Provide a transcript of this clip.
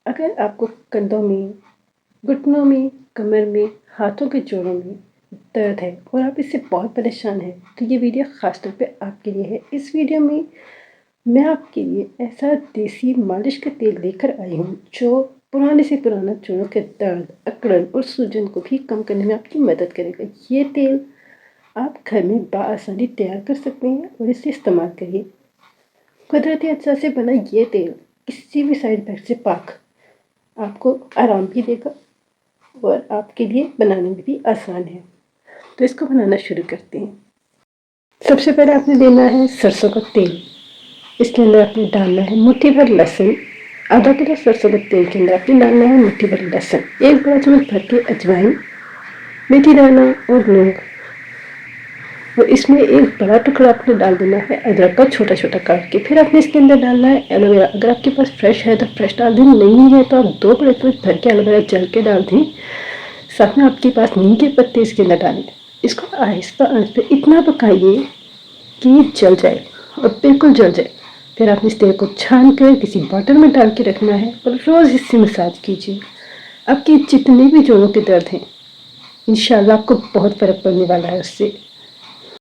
अगर आपको कंधों में, घुटनों में, कमर में, हाथों के जोड़ों में दर्द है और आप इससे बहुत परेशान हैं, तो ये वीडियो ख़ास तौर पे आपके लिए है। इस वीडियो में मैं आपके लिए ऐसा देसी मालिश का तेल लेकर आई हूँ, जो पुराने से पुराना जोड़ों के दर्द, अकड़न और सूजन को भी कम करने में आपकी मदद करेगा। ये तेल आप घर में बआसानी तैयार कर सकते हैं और इसे इस्तेमाल करिए। कुदरती अज्जा से बना ये तेल किसी भी साइड इफ़ेक्ट से पाक आपको आराम भी देगा और आपके लिए बनाने में भी आसान है। तो इसको बनाना शुरू करते हैं। सबसे पहले आपने लेना है सरसों का तेल। इसके अंदर आपने डालना है मुट्ठी भर लहसुन। आधा किलो सरसों के तेल के अंदर आपने डालना है मुट्ठी भर लहसुन, 1 बड़ा चम्मच भर के अजवाइन, मेथी दाना और लौंग। और इसमें एक बड़ा टुकड़ा आपने डाल देना है अदरक का, छोटा छोटा काट के। फिर आपने इसके अंदर डालना है एलोवेरा। अगर आपके पास फ्रेश है तो फ्रेश डाल दें, नहीं है तो आप 2 बड़े चम्मच भर के एलोवेरा जल के डाल दें। साथ में आपके पास नीम के पत्ते इसके अंदर डालें। इसको आहिस्ता आंच पे इतना पकाइए कि ये जल जाए और बिल्कुल जल जाए। फिर आपने इस तेल को छान कर किसी बॉटल में डाल के रखना है और रोज़ इससे मसाज कीजिए। आपके जितने भी जोड़ों के दर्द हैं, इंशाल्लाह आपको बहुत फ़र्क पड़ने वाला है उससे।